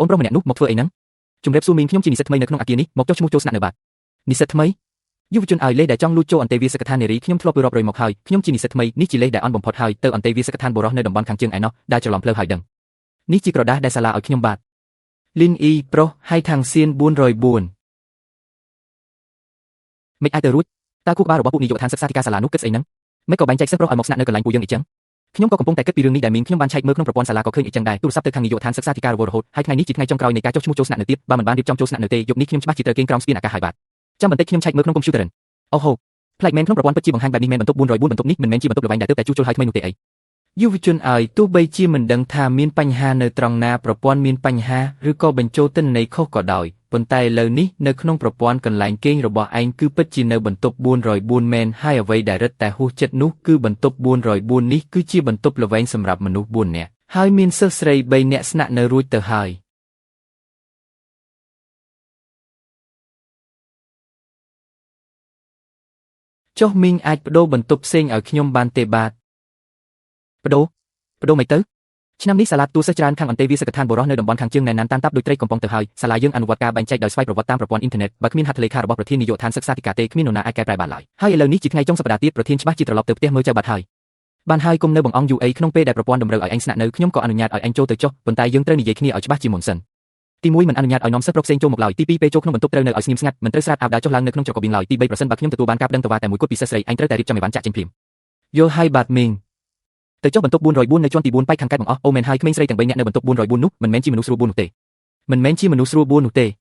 អូនប្រុសម្នាក់នោះមកធ្វើអីហ្នឹងជំរាបសួរមីងខ្ញុំជានិស្សិតថ្មីនៅក្នុងអគារនេះមកចុះឈ្មោះចូលស្នាក់នៅបាទនិស្សិតថ្មីយុវជនឲ្យលេខដែលចង់លួចចូលអន្តេវាសិកដ្ឋាននារីខ្ញុំធ្លាប់រាប់រយមកហើយខ្ញុំជានិស្សិតថ្មីនេះជាលេខដែលអន់បំផុតហើយទៅអន្តេវាសិកដ្ឋានបុរសនៅតំបន់ខាងជើងឯណោះដែលច្រឡំផ្លូវហើយដឹងនេះជាក្រដាសដែលសាលាឲ្យខ្ញុំបាទលីនអ៊ីប្រុសហើយທາງសៀន404មិនអាចទៅរួចតើគូក្បាលរបស់ពួកនាយកដ្ឋានសិក្សាធិការសាលានោះគិតស្អីហ្នឹងមិនក៏បែងចែកសិស្សប្រុសឲ្យមកស្នាក់នៅកន្លែងពួកយើងអីចឹងខ្ញុំក៏កំពុងតែគិតពីរឿងនេះដែលមីងខ្ញុំបានឆែកមើលក្នុងប្រព័ន្ធសាលាក៏ឃើញអីចឹងដែរទូរស័ព្ទទៅខាងនាយកដ្ឋានសិក្សាធិការរហូតហើយថ្ងៃនេះជាថ្ងៃចុងក្រោយនៃការចុះឈ្មោះចូលស្នាក់នៅទៀតបើមិនបានរៀបចំចូលស្នាក់នៅទេយប់នេះខ្ញុំច្បាស់ជាត្រូវគេងក្រោមស្ពានអាកាសហើយបាទចាំបន្តិចខ្ញុំឆែកមើលក្នុងកុំព្យូទ័រអូហូប្លែកមែនក្នុងប្រព័ន្ធពិតជាបង្ហាញបែបនេះមែនបន្ទប់404បន្ទប់នេះមិនមែនជាបន្ទប់ល្បែងដែលទើបតែជួសជុលហើយថ្មីនោះទេអីយុវជនឲ្យទោះបីជាមិនដឹងថាមានបញ្ហានៅត្រង់ណាប្រព័ន្ធមានបញ្ហាឬក៏បញ្ចូលទិន្នន័យខុសក៏ដោយប៉ុន្តែឥឡូវនេះនៅក្នុងប្រព័ន្ធកន្លែងគេងរបស់ឯងគឺពិតជានៅបន្ទប់404មែនហើយអ្វីដែលរឹតតែហួសចិត្តនោះគឺបន្ទប់404នេះគឺជាបន្ទប់ល្វែងសម្រាប់មនុស្ស4នាក់ហើយមានសិស្សស្រី3នាក់ស្នាក់នៅរួចទៅហើយចុះមីងអាចបដូរបន្ទប់ផ្សេងឲ្យខ្ញុំបានទេបាទបដូរមិនទៅឆ្នាំនេះសាលាទូសិស្សច្រើនខាងអន្តេវាសិកដ្ឋានបុរសនៅតំបន់ខាងជើងណែនណានតាមតាប់ដោយត្រីកំពុងទៅហើយសាលាយើងអនុវត្តការបែងចែកដោយស្វ័យប្រវត្តិតាមប្រព័ន្ធអ៊ីនធឺណិតបើគ្មានហត្ថលេខារបស់ប្រធាននាយកដ្ឋានសិក្សាធិការទេគ្មាននរណាអាចកែប្រែបានឡើយហើយឥឡូវនេះជាថ្ងៃចុងសប្តាហ៍ទៀតប្រធានច្បាស់ជាត្រឡប់ទៅផ្ទះមើលចៅបាត់ហើយបានហើយគុំនៅបង្អង់យូអីក្នុងពេលដែលប្រព័ន្ធតម្រូវឲ្យឯងស្នាក់នៅខ្ញុំក៏អនុញ្ញាតឲ្យឯងចូលទៅចុះប៉ុន្តែយើងត្រូវនិយាយគ្នាឲ្យច្បាស់ជាមុនសិនទី1មិនអនុញ្ញាតឲ្យនាំសិស្សប្រុសផ្សេងចូលមកឡើយទី2ពេលចូលក្នុងបន្ទប់ត្រូវនៅឲ្យស្ងៀមស្ងាត់មិនត្រូវស្រាតអាវដើរចុះឡើងនៅក្នុងច្រកកបៀងឡើយទី3ប្រសិនបើខ្ញុំទទួលបានការប្តឹងតវ៉ាតែមួយគត់ពីសិស្សស្រីឯងត្រូវតែរៀបចំអីវ៉ាន់ចាក់ចេញភ្លាមយល់ហើយបាទមីងទៅចុះបន្ទប់404នៅជាន់ទី4ប៉ែកខាងកើតបង្អស់អូមែនហើយក្មេងស្រីទាំង3នាក់នៅបន្ទប់404នោះមិនមែនជាមនុស្សស្រួល4នោះទេមិនមែនជាមនុស្សស្រួល4នោះទ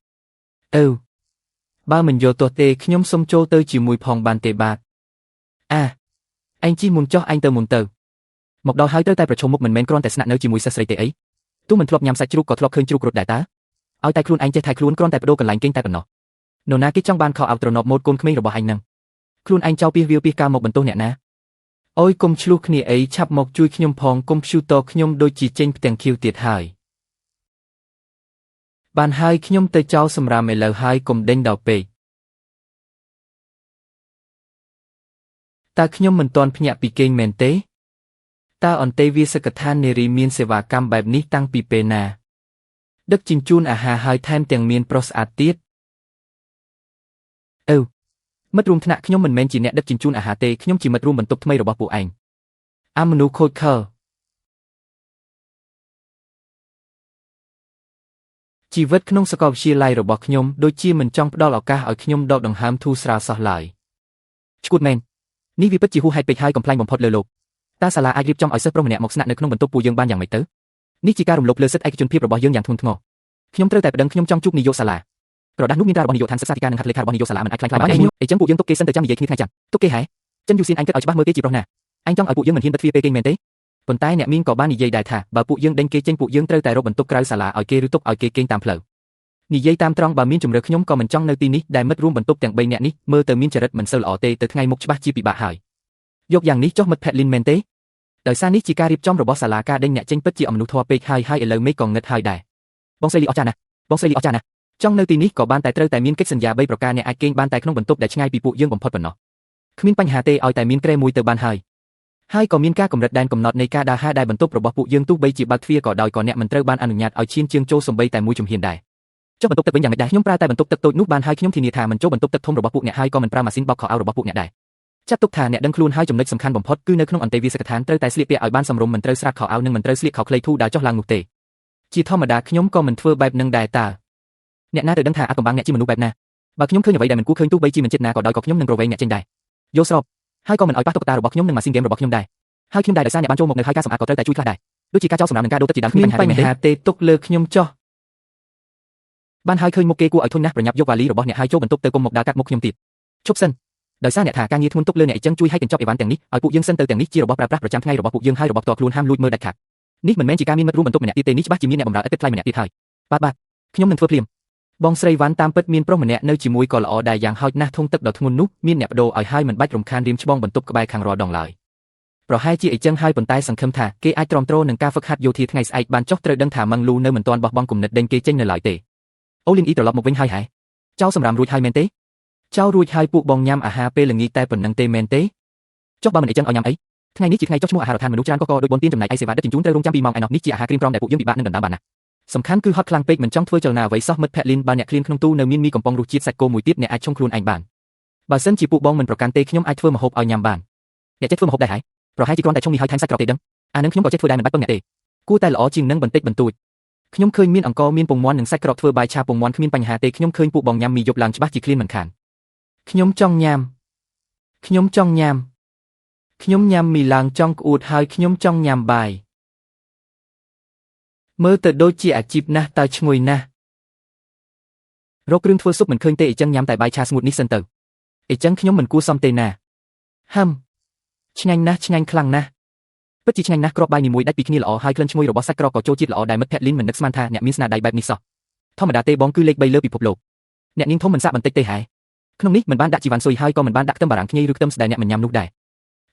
េបើមិនយល់ទោះទេខ្ញុំសុំចូលទៅជាមួយផងបានទេបាទឯងជិះមុនចុះឯងទៅមុនទៅមកដល់ហើយត្រូវតែប្រឈមមុខមិនមែនគ្រាន់តែស្នាក់នៅជាមួយសិស្សស្រីទេអីទោះមិនធ្លាប់ញ៉ាំសាច់ជ្រូកក៏ធ្លាប់ឃើញជ្រូករត់ដែរតើឲ្យតែខ្លួនឯងចេះថែខ្លួនគ្រាន់តែបដូរកន្លែងគេងតែប៉ុណ្ណោះនរណាគេចង់បានខោអាវត្រណប់ម៉ូដកូនក្មេងរបស់ឯងហ្នឹងខ្លួនឯងចោលពីវាពីការមកបន្ទោសអ្នកណាអូយកុំឆ្លោះគ្នាអីឆាប់មកជួយខ្ញុំផងកុំព្យូទ័រខ្ញុំដូចជាចេញផ្ទាំងខៀវទៀតហើយបានហើយខ្ញុំទៅចោលសម្រាមឥឡូវហើយកុំដេញដល់ពេកតើខ្ញុំមិនទាន់ភ្ញាក់ពីគេងមែនទេតើអន្តេវាសិកដ្ឋាននារីមានសេវាកម្មបែបនេះតាំងពីពេលណាដឹកជញ្ជូនអាហារហើយថែមទាំងមានប្រុសស្អាតទៀតមិត្តរួមថ្នាក់ខ្ញុំមិនមែនជាអ្នកដឹកជញ្ជូនអាហារទេខ្ញុំជាមិត្តរួមបន្ទប់ថ្មីរបស់ពួកឯងមនុស្សខូចខលជីវិតក្នុងសាកលវិទ្យាល័យរបស់ខ្ញុំដូចជាមិនចង់ផ្ដល់ឱកាសឲ្យខ្ញុំដកដង្ហើមធូរស្រាលសោះឡើយឈួតមែននេះវាពិតជាហួសហេតុពេកហើយកំ pl ែងបំផុតលើលោកតើសាលាអាចរៀបចំឲ្យសិស្សប្រុសម្នាក់មកស្នាក់នៅក្នុងបន្ទប់ពួកយើងបានយ៉ាងម៉េចទៅនេះជាការរំលោភលើសិទ្ធិឯកជនភាពរបស់យើងយ៉ាងធ្ងន់ធ្ងរខ្ញុំត្រូវតែប្តឹងខ្ញុំចង់ជួបនាយកសាលាក្រដាសនោះមានតារបស់នាយកដ្ឋានសិក្សាធិការនិងហត្ថលេខារបស់នាយកសាលាមិនអាចខ្លាំងខ្លាយបានអីចឹងពួកយើងទុកគេសិនទៅចាំនិយាយគ្នាថ្ងៃច័ន្ទទុកគេហ៎ចិនយូស៊ីនអញគិតឲ្យច្បាស់មើលគេជាប្រុសណាអញចង់ឲ្យពួកយើងមិនហ៊ានបិទទ្វារពេលគេងមែនទេប៉ុន្តែអ្នកមីងក៏បាននិយាយដែរថាបើពួកយើងដេញគេចេញពួកយើងត្រូវតែរកបន្ទប់ក្រៅសាលាឲ្យគេឬទុកឲ្យគេគេងតាមផ្លូវនិយាយតាមត្រង់បើមានជំរឿខ្ញុំក៏មិនចង់នៅទីនេះដែលមិត្តរួមបន្ទប់ទាំង3នាក់នេះមើលទៅមានចរិតមិនសូវល្អទេទៅថ្ងៃមុខច្បាស់ជាពិបាកហើយយកយ៉ាងនេះចុះមិត្តភក្តិលីនមែនទេដោយសារនេះជាការរៀបចំរបស់សាលាការដេញអ្នកចេញពិតជាអមនុស្សធម៌ពេកហើយឥឡូវមេឃក៏ងឹតហើយដែរបងស្រីលីអស់ចាណាបងស្រីលីអស់ចាណាចង់នៅទីនេះក៏បានតែត្រូវតែមានកិច្ចសន្យា3ប្រការអ្នកអាចគេងបានតែក្នុងបន្ទប់ដែលឆ្ងាយពីពួកយើងបំផុតប៉ុណ្ណោះគ្មានបញ្ហាទេឲ្យតែមានក្រែមួយទៅបានហើយក៏មានការកម្រិតដែនកំណត់នៃការដើរហើរដែលបន្ទប់របស់ពួកយើងទោះបីជាបើកទ្វារក៏ដោយក៏អ្នកមិនត្រូវបានអនុញ្ញាតឲ្យឈានជើងចូលសំបីតែមួយជំហានដែរចុះបន្ទប់ទឹកវិញយ៉ាងម៉េចដែរខ្ញុំប្រើតែបន្ទប់ទឹកតូចនោះបានហើយខ្ញុំធានាថាមិនចូលបន្ទប់ទឹកធំរបស់ពួកអ្នកហើយក៏មិនប្រើម៉ាស៊ីនបោកខោអាវរបស់ពួកអ្នកដែរចាត់ទុកថាអ្នកដឹងខ្លួនហើយចំណុចសំខាន់បំផុតគឺនៅក្នុងអន្តេវាសិកដ្ឋានត្រូវតែស្លៀកពាក់ឲ្យបានសមរម្យមិនត្រូវស្រាតខោអាវនិងមិនត្រូវស្លៀកខោខ្លីធូរដើរចុះឡើងនោះទេជាធម្មតាខ្ញុំក៏មិនធ្វើបែបនឹងដែរតើអ្នកណាទៅដឹងថាអាកំបាំងអ្នកជាមនុស្សបែបណាបើខ្ញុំឃើញអ្វីដែលមិនគួរឃើញទោះបីជាមិនចិត្តណាក៏ដោយក៏ខ្ញុំនឹងប្រវែងអ្នកចេញដែរយល់ស្របហើយក៏មិនឲ្យប៉ះតុក្កតារបស់ខ្ញុំនិងម៉ាស៊ីនហ្គេមរបស់ខ្ញុំដែរហើយខ្ញុំដែរដោយសារអ្នកបានចូលមកនៅហើយការសម្អាតក៏ត្រូវតែជួយខ្លះដែរដូចជាការចោលសម្រាមនិងការដូរទឹកជាដើមគ្មានបញ្ហាទេទុកលើខ្ញុំចុះបានហើយឃើញមុខគេគួរឲ្យធន់ណាស់ប្រញាប់យកវ៉ាលីរបស់អ្នកហើយចូលបន្ទប់ទៅគុំមកដើរកាត់មុខខ្ញុំទៀតឈប់សិនដោយសារអ្នកថាការងារធ្ងន់ទុកលើអ្នកអញ្ចឹងជួយឲ្យកញ្ចប់អីវ៉ាន់ទាំងនេះឲ្យពួកយើងសិនទៅទាំងនេះជារបស់ប្រើប្រាស់ប្រចាំថ្ងៃរបស់ពួកយើងហើយរបស់ផ្ទាល់ខ្លួនហាមលួចមើលដាច់ខាតនេះមិនមែនជាការមានមិត្តរួមបន្ទប់ម្នាក់ទៀតទេនេះច្បាស់ជាមានអ្នកបម្រើឥតគិតថ្លៃម្នាក់ទៀតហើយបាទខ្ញុំនឹងធ្វើភ្លាមបងស្រីវ៉ាន់តាមពិតមានប្រុសម្នាក់នៅជាមួយក៏ល្អដែរយ៉ាងហោចណាស់ធុងទឹកដ៏ធ្ងន់នោះមានអ្នកបដូរឲ្យហើយមិនបាច់រំខានរៀមច្បងបន្ទប់ក្បែរខាងរាល់ដងឡើយប្រហែលជាអីចឹងហើយប៉ុន្តែសង្ឃឹមថាគេអាចទ្រាំទ្រនឹងការហ្វឹកហាត់យោធាថ្ងៃស្អែកបានចុះត្រូវដឹងថាម៉ងលូនៅមិនទាន់បោះបង់គំនិតដេញគេចេញនៅឡើយទេអូលីនអ៊ីត្រឡប់មកវិញហើយហ៎ចៅសម្រាមរួចហើយមែនទេចៅរួចហើយពួកបងញ៉ាំអាហារពេលល្ងាចតែប៉ុណ្្នឹងទេមែនទេចុះបើមិនអីចឹងឲ្យញ៉ាំអីថ្ងៃនេះជាថ្ងៃចុះឈ្មោះអាហារដ្ឋានមនុស្សច្រើនក៏ដូចបនទានចំណែកឯសេវាដឹកជញ្ជូនត្រូវរងចាំ2ម៉ោងឯណោះនេះជាអាហារក្រៀមក្រំដែលពួកយើងពិបាកនឹងដណ្ដើមបានណា សំខាន់គឺហត់ខ្លាំងពេកមិនចង់ធ្វើចលនាអ្វីសោះមិត្តភក្តិលីនបើអ្នកឃ្លានក្នុងទូនៅមានមីកំប៉ុងរសជាតិសាច់គោមួយទៀតអ្នកអាចឆុងខ្លួនឯងបានបើសិនជាពួកបងមិនប្រកាន់ទេខ្ញុំអាចធ្វើម្ហូបឲ្យញ៉ាំបានអ្នកចេះធ្វើម្ហូបដែរហើយប្រហែលជាគ្រាន់តែឆុងមីហើយថែមសាច់ក្រកទេដឹងអានឹងខ្ញុំក៏ចេះធ្វើដែរមិនបាច់ពឹងអ្នកទេគួរតែល្អជាងនឹងបន្តិចបន្តួចខ្ញុំឃើញមានអង្ករមានពងមាន់និងសាច់ក្រកធ្វើបាយឆាពងមាន់គ្មានបញ្ហាទេខ្ញុំឃើញពួកបងញ៉ាំមីយប់ឡើងច្បាស់ជាឃ្លានមិនខានខ្ញុំចង់ញ៉ាំខ្ញុំញ៉ាំមីឡើងចង់ក្អួតហើយខ្ញុំចង់ញ៉ាំបាយមើលទៅដូចជាអាជីពណាស់តើឈ្ងុយណាស់រកគ្រឿងធ្វើស៊ុបមិនឃើញទេអីចឹងញ៉ាំតែបាយឆាស្ងួតនេះសិនទៅអីចឹងខ្ញុំមិនគួរសមទេណាហឹមឆ្ងាញ់ណាស់ឆ្ងាញ់ខ្លាំងណាស់ពិតជាឆ្ងាញ់ណាស់គ្រាប់បាយនីមួយដាច់ពីគ្នាល្អហើយក្លិនឈ្ងុយរបស់សាច់ក្រកក៏ចូលជាតិល្អដែរមិត្តភក្តិលីនមិននឹកស្មានថាអ្នកមានស្នាដៃបែបនេះសោះធម្មតាទេបងគឺលេខ3លើពិភពលោកអ្នកនាងធំមិនសាក់បន្តិចទេហែក្នុងនេះមិនបានដាក់ជីវ៉ាន់ស៊ុយហើយក៏មិនបានដាក់ខ្ទឹមបារាំងខ្ញីឬខ្ទឹមស្ដែលអ្នកមិនញ៉ាំនោះដែរ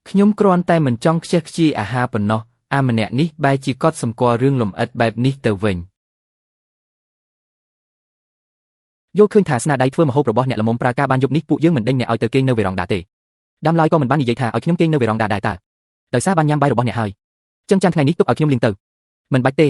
ខ្ញុំគ្រាន់តែមិនចង់ខ្ជះខ្ជាយអាហារប៉ុណ្ណោះអាម្នាក់នេះបែរជាកត់សម្គាល់រឿងលម្អិតបែបនេះទៅវិញយល់ឃើញថាស្នាដៃធ្វើម្ហូបរបស់អ្នកល្មមប្រើការបានយប់នេះពួកយើងមិនដេញអ្នកឲ្យទៅគេងនៅវេរ៉ង់ដាទេដើមឡើយក៏មិនបាននិយាយថាឲ្យខ្ញុំគេងនៅវេរ៉ង់ដាដែរតើដោយសារបានញ៉ាំបាយរបស់អ្នកហើយចឹងចានថ្ងៃនេះទុកឲ្យខ្ញុំលាងទៅមិនបាច់ទេ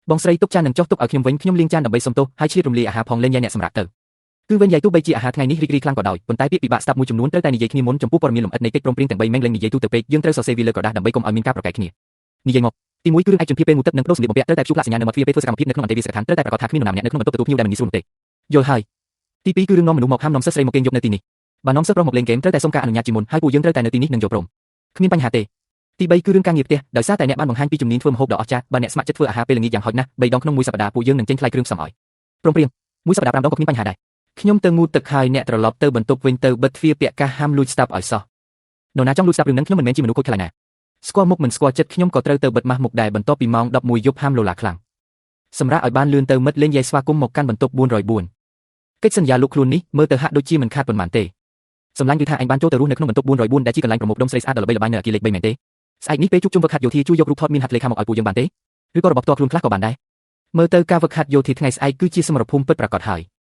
បងស្រីទុកចាននឹងចុះទុកឲ្យខ្ញុំវិញខ្ញុំលាងចានដើម្បីសុំទោសហើយឆ្លៀតរំលាយអាហារផងលេងយាយអ្នកសម្រាប់ទៅគឺវិញយាយទោះបីជាអាហារថ្ងៃនេះរីករាយខ្លាំងក៏ដោយប៉ុន្តែពាក្យពិបាកស្ដាប់មួយចំនួនត្រូវតែនិយាយគ្នាមុនចំពោះព័ត៌មានលម្អិតនៃកិច្ចព្រមព្រៀងទាំង3ម៉េងលេងនិយាយទូទៅពេកយើងត្រូវសរសេរវាលើក្រដាសដើម្បីកុំឲ្យមានការប្រកែកគ្នានិយាយមកទី1គឺរឿងឯកជនភាពពេលងូទឹកនិងប្រូសម្លៀកបំពាក់ត្រូវតែព្យួរផ្លាកសញ្ញានៅមាត់ទ្វារពេលធ្វើសកម្មភាពនៅក្នុងអន្តេវាសិកដ្ឋានត្រូវតែប្រាកដថាគ្មាននរណាម្នាក់នៅក្នុងបន្ទប់ទទួលភ្ញៀវដែលមិនងាយស្រួលទេយល់ហើយទី2គឺរឿងនាំមនុស្សមកហាមនាំសិស្សស្រីមកគេងយប់នៅទីនេះបើនាំសិស្សប្រុសមកលេងហ្គេមត្រូវតែសុំការអនុញ្ញាតជាមុនហើយពួកយើងត្រូវតែនៅទីនេះនឹងយល់ព្រមគ្មានបញ្ហាទេទី3គឺរឿងការងារផ្ទះដោយសារតែអ្នកបានបង្ហាញពីជំនាញធ្វើម្ហូបដ៏អស្ចារ្យបើអ្នកស្ម័គ្រចិត្តធ្វើអាហារពេលល្ងាចយ៉ាងហោចណាស់3ដងក្នុងមួយសប្តាហ៍ពួកយើងនឹងចេញថ្លៃគ្រឿងផ្សំឲ្យព្រមព្រៀងមួយសប្តាហ៍5ដងក៏គ្មានបញ្ហាដែរខ្ញុំទៅងូតទឹកហើយអ្នកត្រឡប់ទៅបន្ទប់វិញទៅបិទទ្វារពាក់កាសហាមលួចស្ដាប់ឲ្យសោះនរណាចង់លួចស្ដាប់រឿងនឹងខ្ញុំមិនមែនជាមនុស្សខូចខ្លាំងណាស្គាល់មុខមិនស្គាល់ចិត្តខ្ញុំក៏ត្រូវទៅបិទម៉ាស់មុខដែរបន្ទាប់ពីម៉ោង11យប់ហាមលោឡាខ្លាំងសម្រាប់ឲ្យបានលឿនទៅមិត្តលេងយាយស្វាគមន៍មកកាន់បន្ទប់404កិច្ចសន្យាលោកខ្លួននេះមើលទៅហាក់ដូចជាមិនខាតប៉ុន្មានទេសម្លាញ់គឺថាអញបានចូលទៅរស់នៅក្នុងបន្ទប់404ដែលជាកន្លែងប្រមូលផ្ដុំស្រីស្អាតដ៏ល្បីល្បាញនៅអគារលេខ3មែនទេស្អែកនេះពេលជួបជុំវឹកហាត់យោធាជួយយករូបថតមានហាត់លេខាមកឲ្យពួកយើងបានទេឬក៏របស់ផ្ទាល់ខ្លួនខ្លះក៏បានដែរមើលទៅការវឹកហាត់យោធាថ្ងៃស្អែកគឺជាសមរភូមិពិតប្រាកដហើ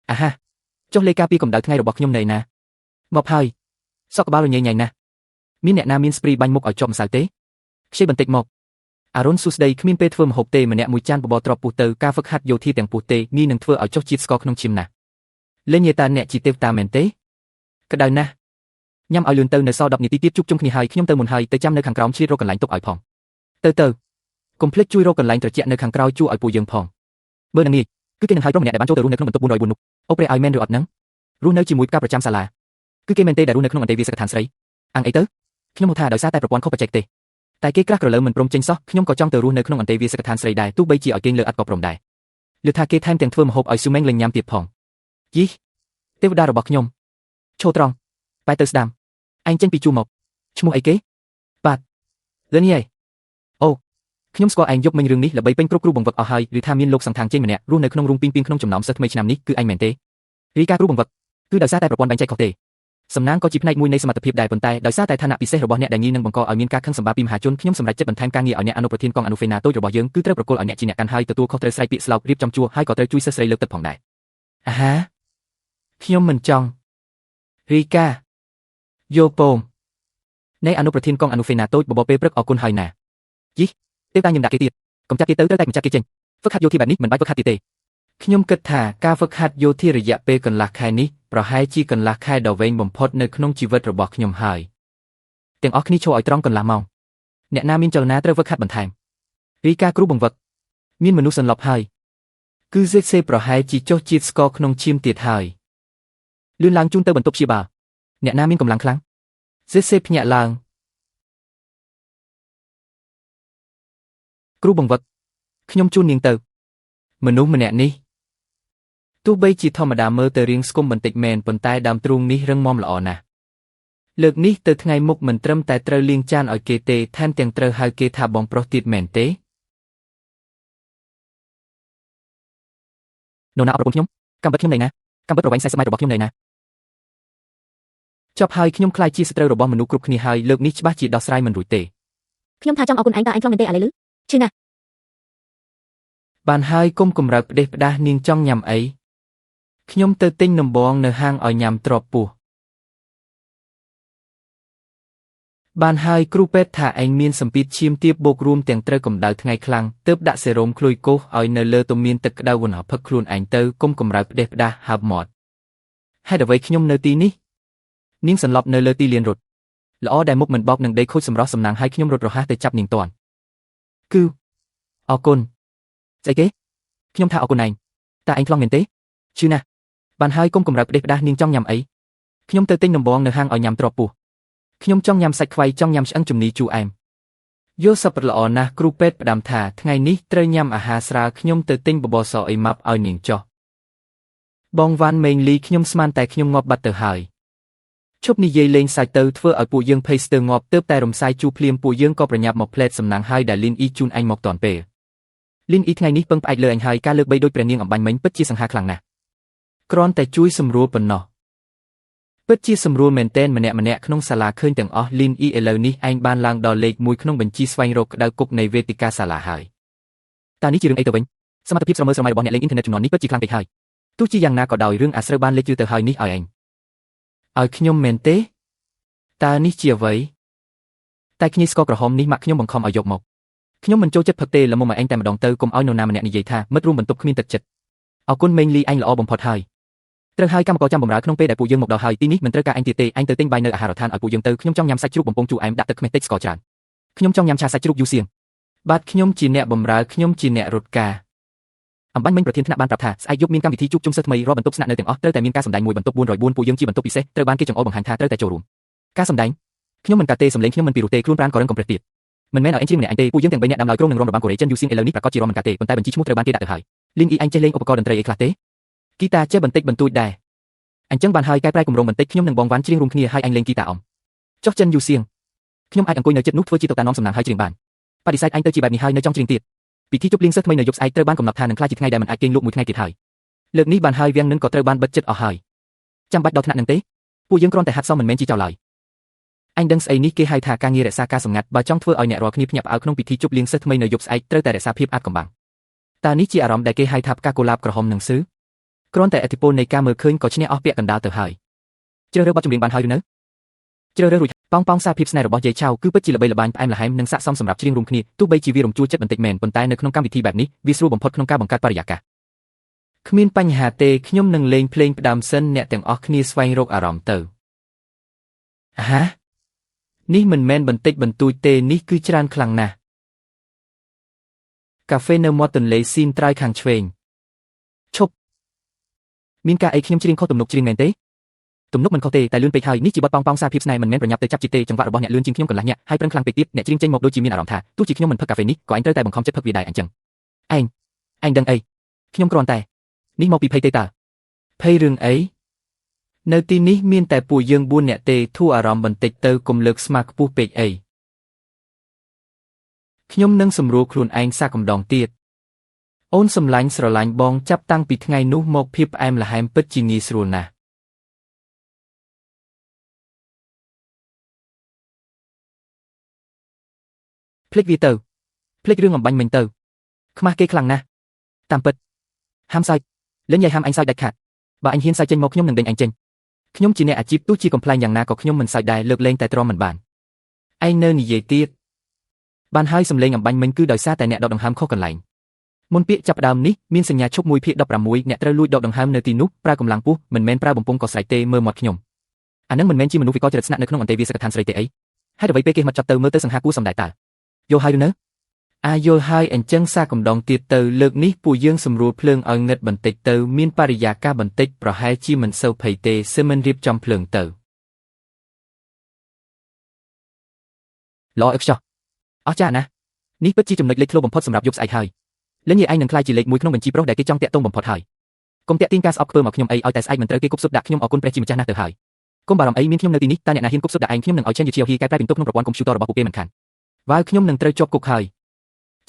យអាហាចុះលេខាពីកម្ដៅថ្ងៃរបស់ខ្ញុំនៅណាមកហើយសក់ក្បាលរញ៉េញ៉ៃណាស់មានអ្នកណាមានស្ព្រីបាញ់មុខឲ្យជាប់ម្សៅទេខ្ចីបន្តិចមកអារុនសុស្ដីគ្មានពេលធ្វើម្ហូបទេម្នាក់មួយចានបបរទ្របពុះទៅការវឹកហាត់យោធាទាំងពុះទេនេះនឹងធ្វើឲ្យចុះជាតិស្ករក្នុងឈាមណាស់លេងយាយតាអ្នកជីទេវតាមែនទេក្តៅណាស់ញ៉ាំឲ្យលឿនទៅនៅសល់10នាទីទៀតជួបជុំគ្នាហើយខ្ញុំទៅមុនហើយទៅចាំនៅខាងក្រោមឆ្លៀតរកកន្លែងទុកឲ្យផងទៅកុំភ្លេចជួយរកកន្លែងត្រជាក់នៅខាងក្រោយជួយឲ្យពួកយើងផងមើលនឹងនេះគឺគេនឹងឲ្យប្រុសម្នាក់ដែលបានចូលទៅរស់នៅក្នុងបន្ទប់404នោះអូប្រេឲ្យមែនឬអត់ហ្នឹងរស់នៅជាមួយផ្កាប្រចាំសាលាគឺគេមែនទេដែលរស់នៅក្នុងអន្តេវាសិកដ្ឋានស្រីអាំងអីទៅខ្ញុំមកថាដោយសារតែប្រព័ន្ធខុសបច្ចេកទេសតែគេក្រាស់ក្រលើមិនព្រមចេញសោះខ្ញុំក៏ចង់ទៅរស់នៅក្នុងអន្តេវាសិកដ្ឋានស្រីដែរទោះបីជាឲ្យគេងលើអត់ក៏ព្រមដែរលើថាគេថែមទាំងធ្វើម្ហូបឲ្យស៊ូម៉េងលេងញ៉ាំទៀតផងយីទេវតារបស់ខ្ញុំឈរត្រង់បែរទៅស្ដាំឯងចេញពីជួរមកឈ្មោះអីគេបាទលឿនយេអូខ្ញុំស្គាល់ឯងយប់មិញរឿងនេះល្បីពេញគ្រប់គ្រូបង្វឹកអស់ហើយឬថាមានលោកសង្ខាងចេញម្នាក់រស់នៅក្នុងរូងពីងក្នុងចំណោមសិស្សថ្មីឆ្នាំនេះគឺឯងមែនទេរីកាគ្រូបង្វឹកគឺដោយសារតែប្រព័ន្ធបែងចែកខុសទេសំណាងក៏ជាផ្នែកមួយនៃសមត្ថភាពដែរប៉ុន្តែដោយសារតែឋានៈពិសេសរបស់អ្នកដែលងាយនឹងបង្កឲ្យមានការខឹងសម្បារពីមហាជនខ្ញុំសម្រេចចិត្តបន្ថែមការងារឲ្យអ្នកអនុប្រធានកងអនុហ្វេណាតូចរបស់យើងគឺត្រូវប្រគល់ឲ្យអ្នកជាអ្នកកាន់ហើយទទួលខុសត្រូវស្រែកពាក្យស្លោករៀបចំជួរហើយក៏ត្រូវជួយសិស្សស្រីលើកទឹកផងដែរអាហាខ្ញុំមិនចង់រីកាយោពងនៃអនុប្រធានកងអនុហ្វេណាតូចបបពេលព្រឹកអរគុណហើយណាយីទេវតាញឹមដាក់គេទៀតកុំចាត់គេទៅត្រូវតែកម្ចាត់គេចេញហ្វឹកហាត់យោធាបែបនេះមិនបាច់ហ្វឹកហាត់ទៀតទេខ្ញុំគិតថាការហ្វឹកហាត់យោធារយៈពេលកន្លះខែនេះប្រហែលជាកន្លះខែដ៏វែងបំផុតនៅក្នុងជីវិតរបស់ខ្ញុំហើយទាំងអស់គ្នាឈរឲ្យត្រង់កន្លះម៉ោងអ្នកណាមានចលនាត្រូវហ្វឹកហាត់បន្ថែមរីកាគ្រូបង្វឹកមានមនុស្សសន្លប់ហើយគឺសេកសេប្រហែលជាចុះជាតិស្ករក្នុងឈាមទៀតហើយលឿនឡើងជូនទៅបន្ទប់ព្យាបាលអ្នកណាមានកម្លាំងខ្លាំងសេភ្ញាក់ឡើងគ្រូបង្វឹកខ្ញុំជូននាងទៅមនុស្សម្នាក់នេះទោះបីជាធម្មតាមើលទៅរាងស្គមបន្តិចមែនប៉ុន្តែដើមទ្រូងនេះរឹងមាំល្អណាស់លើកនេះទៅថ្ងៃមុខមិនត្រឹមតែត្រូវលាងចានឲ្យគេទេថែមទាំងត្រូវហៅគេថាបងប្រុសទៀតមែនទេនរណាអរប្រពន្ធខ្ញុំកម្មវិធីខ្ញុំនៅណាកម្មវិធីប្រវែង40ម៉ែត្ររបស់ខ្ញុំនៅណាចប់ហើយខ្ញុំខ្លាចជាសត្រូវរបស់មនុស្សគ្រប់គ្នាហើយលើកនេះច្បាស់ជាដោះស្រាយមិនរួចទេខ្ញុំថាចង់អរគុណឯងតើឯងខ្លងមែនទេឥឡូវឈឺណាស់បានហើយកុំកម្រើកផ្ដេសផ្ដាសនាងចង់ញ៉ាំអីខ្ញុំទៅទិញដំបងនៅហាងឲ្យញ៉ាំទ្របពោះ បានហើយគ្រូពេទ្យថាឯងមានសម្ពាធឈាមទាបបូករួមទាំងត្រូវកម្ដៅថ្ងៃខ្លាំងទើបដាក់សេរ៉ូមឃ្លួយកោសឲ្យនៅលើទុំមានទឹកក្តៅវណ្ណផឹកខ្លួនឯងទៅកុំកម្រើកផ្ដេសផ្ដាសហើបមាត់ហេតុអ្វីខ្ញុំនៅទីនេះនាងសន្លប់នៅលើទីលានរត់ល្អដែលមុខមិនបោកនឹងដីខូចសម្រស់សំណាងឲ្យខ្ញុំរត់រហ័សទៅចាប់នាងតាន់គឺអរគុណស្អីគេខ្ញុំថាអរគុណឯងតើឯងខ្លងមែនទេឈឺណាស់បានហើយកុំកម្រើកផ្ដេសផ្ដាសនាងចង់ញ៉ាំអីខ្ញុំទៅទិញដំបងនៅហាងឲ្យញ៉ាំទ្រពពោះខ្ញុំចង់ញ៉ាំសាច់ខ្វៃចង់ញ៉ាំឆ្អឹងជំនីជូរអែមយល់សប្តិល្អណាស់គ្រូពេទ្យផ្ដាំថាថ្ងៃនេះត្រូវញ៉ាំអាហារស្រាលខ្ញុំទៅទិញបបរសអីម៉ាប់ឲ្យនាងចោះបងវ៉ាន់មេងលីខ្ញុំស្មានតែខ្ញុំងាប់បាត់ទៅហើយឈប់និយាយលេងសើចទៅធ្វើឲ្យពួកយើងភ័យស្ទើរងាប់ទើបតែរំសាយជូរភ្លាមពួកយើងក៏ប្រញាប់មកផ្លែតសំណាងហើយដែលលីនអ៊ីជូនអញមកតាន់ពេលលីនអ៊ីថ្ងៃនេះពឹងផ្អែកលើអញហើយការលើកបីដូចព្រះនាងអំបញ្ញមិញពិតជាសង្ហាខ្លាំងណាស់គ្រាន់តែជួយសម្រួលប៉ុណ្ណោះពិតជាសម្រួលមែនទែនម្នាក់ក្នុងសាលាឃើញទាំងអស់លីនអ៊ីឥឡូវនេះឯងបានឡើងដល់លេខ1ក្នុងបញ្ជីស្វែងរកក្តៅគុកនៃវេទិកាសាលាហើយតើនេះជារឿងអីទៅវិញសមត្ថភាពស្រមើស្រមៃរបស់អ្នកលេងអ៊ីនធឺណិតជំនាន់នេះពិតជាខ្លាំងពេកហើយទោះជាយ៉ាងណាក៏ដោយរឿងអាស្រូវបានលេចយូរទៅហើយនេះឲ្យឯងឲ្យខ្ញុំមែនទេតើនេះជាអ្វីតែខ្ញីស្ករក្រហមនេះម៉ាក់ខ្ញុំបង្ខំឲ្យយកមកខ្ញុំមិនចូលចិត្តផឹកទេល្មមឲ្យឯងតែម្ដងទៅកុំឲ្យនរណាម្នាក់និយាយថាមិត្តរួមបន្ទប់គ្មានទឹកចិត្តអរគុណមេងលីឯងល្អបំផុតហើយត្រូវហើយកម្មករចាំបម្រើក្នុងពេលដែលពួកយើងមកដល់ហើយទីនេះមិនត្រូវការឯងទៀតទេឯងទៅទិញបាយនៅអាហារដ្ឋានឲ្យពួកយើងទៅខ្ញុំចង់ញ៉ាំសាច់ជ្រូកបំពងជូរអែមដាក់ទឹកខ្មេះតិចស្ករច្រើនខ្ញុំចង់ញ៉ាំឆាសាច់ជ្រូកយូរសៀងបាទខ្ញុំជាអ្នកបម្រើខ្ញុំជាអ្នករត់ការអំបញ្ញមិញប្រធានថ្នាក់បានប្រាប់ថាស្អែកយប់មានកម្មវិធីជួបជុំសិស្សថ្មីរាប់បន្ទប់ស្នាក់នៅទាំងអស់ត្រូវតែមានការសម្ដែងមួយបន្ទប់404ពួកយើងជាបន្ទប់ពិសេសត្រូវបានគេចង្អុលបង្ហាញថាត្រូវតែចូលរួមការសម្ដែងខ្ញុំមិនកាទេសម្លេងខ្ញុំមិនពីរទេខ្លួនប្រាណក៏រឹងកំប្រេះទៀតមិនមែនឲ្យឯងច្រៀងម្នាក់ឯងទេពួកយើងទាំង3នាក់ដើមឡើយក្រុងនឹងរំរបាំកូរ៉េចិនយូសៀងឥឡូវនេះប្រកាសជារំមិនកាទេប៉ុន្តែបញ្ជីឈ្មោះត្រូវបានគេដាក់ទៅហើយលីនអ៊ីឯងចេះលេងឧបករណ៍តន្ត្រីអីខ្លះទេហ្គីតាចេះបន្តិចបន្តួចដែរអញ្ចឹងបានហើយកែប្រែគម្រោងបន្តិចខ្ញុំនឹងបងវ៉ាន់ច្រៀងរួមគ្នាហើយឯងលេងហ្គីតាអមចុះចិនយូសៀងខ្ញុំអាចអង្គុយនៅចិត្តនោះធ្វើជាតុតានាំសំណាងហើយច្រៀងបានបដិសេធឯងទៅជាបែបនេះហើយនៅចង់ច្រៀងទៀតពិធីជប់លៀងសិស្សថ្មីនៅយប់ស្អែកត្រូវបានកំណត់ថានឹងក្លាយជាថ្ងៃដែលមិនអាចគេងលក់មួយថ្ងៃទៀតហើយលើកនេះបានហើយវាំងនឹងក៏ត្រូវបានបិទចិត្តអស់ហើយចាំបាច់ដល់ថ្នាក់នឹងទេពួកយើងគ្រាន់តែហាត់សមមិនមែនជាចោលឡើយអញដឹងស្អីនេះគេហៅថាការងាររក្សាការសម្ងាត់បើចង់ធ្វើឲ្យអ្នករាល់គ្នាភ្ញាក់ផ្អើលក្នុងពិធីជប់លៀងសិស្សថ្មីនៅយប់ស្អែកត្រូវតែរក្សាភាពអាថ៌កំបាំងតើនេះជាអារម្មណ៍ដែលគេហៅថាផ្កាកុលាបក្រហមនឹងស៊ឺគ្រាន់តែឥទ្ធិពលនៃការមើលឃើញក៏ឈ្នះអស់ពាក់កណ្ដាលទៅហើយជ្រើសរើសបទចម្រៀងបានហើយឬនៅជ្រើសរើសរួចប៉ងសារភាពស្នេហ៍របស់យាយឆៅគឺពិតជាល្បីល្បាញផ្អែមល្ហែមនិងស័ក្តិសមសម្រាប់ច្រៀងរួមគ្នាទោះបីជាវារំជួលចិត្តបន្តិចមែនប៉ុន្តែនៅក្នុងកម្មវិធីបែបនេះវាស្រួលបំផុតក្នុងការបង្កើតបរិយាកាសគ្មានបញ្ហាទេខ្ញុំនឹងលេងភ្លេងផ្ដើមសិនអ្នកទាំងអស់គ្នាស្វែងរកអារម្មណ៍ទៅហានេះមិនមែនបន្តិចបន្តួចទេនេះគឺច្រើនខ្លាំងណាស់កាហ្វេនៅមាត់ទន្លេស៊ីនត្រើយខាងឆ្វេងឈប់មានការអីខ្ញុំច្រៀងខុសទំនុកច្រៀងមែនទេទំនុកមិនខុសទេតែលឿនពេកហើយនេះជាបទប៉ងសារភាពស្នេហ៍មិនមែនប្រញាប់ទៅចាប់ជាតិទេចង្វាក់របស់អ្នកលឿនជាងខ្ញុំកន្លះញាក់ហើយប្រឹងខ្លាំងពេកទៀតអ្នកច្រៀងចេញមកដូចជាមានអារម្មណ៍ថាទោះជាខ្ញុំមិនផឹកកាហ្វេនេះក៏ឯងត្រូវតែបង្ខំចិត្តផឹកវាដែរអញ្ចឹងឯងដឹងអីខ្ញុំគ្រាន់តែនេះមកពីភ័យទេតើភ័យរឿងអីនៅទីនេះមានតែពួកយើង4នាក់ទេធូរអារម្មណ៍បន្តិចទៅកុំលើកស្មាខ្ពស់ពេកអីខ្ញុំនឹងសម្រួលខ្លួនឯងសាកម្ដងទៀតអូនសម្លាញ់ស្រឡាញ់បងចាប់តាំងពីថ្ងៃនោះមកភាពផ្អែមល្ហែមពិតជាងាយស្រួលណាស់ភ្លេចវាទៅភ្លេចរឿងអំបញ្ញមិញទៅខ្មាស់គេខ្លាំងណាស់តាមពិតហាមសើចលេងយាយហាមអញសើចដាច់ខាតបើអញហ៊ានសើចចេញមកខ្ញុំនឹងដេញអញចេញខ្ញុំជាអ្នកអាជីពទោះជាកំ pl ែងយ៉ាងណាក៏ខ្ញុំមិនសើចដែរលើកលែងតែទ្រាំមិនបានឯងនៅនិយាយទៀតបានហើយសំឡេងអំបញ្ញមិញគឺដោយសារតែអ្នកដកដង្ហើមខុសកន្លែងមុនពាក្យចាប់ផ្ដើមនេះមានសញ្ញាឈប់1ភាគ16អ្នកត្រូវលួចដកដង្ហើមនៅទីនោះប្រើកម្លាំងពោះមិនមែនប្រើបំពង់ក៏ស្រែកទេមើលមាត់ខ្ញុំអានឹងមិនមែនជាមនុស្សវិកលចរិតស្នាក់នៅក្នុងអន្តេវាសិកដ្ឋានស្រីទេអីហើយអ្វីពេលគេមកចាប់ទៅមើលទៅសង្ហាគួរសំដែតើយល់ហើយឬនៅយល់ហើយអញ្ចឹងសាកម្ដងទៀតទៅលើកនេះពួកយើងសម្រួលភ្លើងឲ្យងឹតបន្តិចទៅមានបរិយាកាសបន្តិចប្រហែលជាមិនសូវភ័យទេសិមិនរៀបចំភ្លើងទៅល្អឥតខ្ចោះអស្ចារ្យណាស់នេះពិតជាចំណុចលេចធ្លោបំផុតសម្រាប់យប់ស្អែកហើយលេងយាយឯងនឹងក្លាយជាលេខ1ក្នុងបញ្ជីប្រុសដែលគេចង់តាក់ទងបំផុតហើយកុំតាក់ទាញការស្អប់ខ្ពើមមកខ្ញុំអីឲ្យតែស្អែកមិនត្រូវគេគប់សុទ្ធដាក់ខ្ញុំអរគុណព្រះជាម្ចាស់ណាស់ទៅហើយកុំបារម្ភអីមានខ្ញុំនៅទីនេះតើអ្នកណាហ៊ានគប់សុទ្ធដាក់ឯងខ្ញុំនឹងឲ្យឆេនជាជាហ៊ីកែប្រែពិន្ទុក្នុងប្រព័ន្ធកុំព្យូទ័ររបស់ពួកគេមិនខានវ៉ាវខ្ញុំនឹងត្រូវជាប់គុកហើយ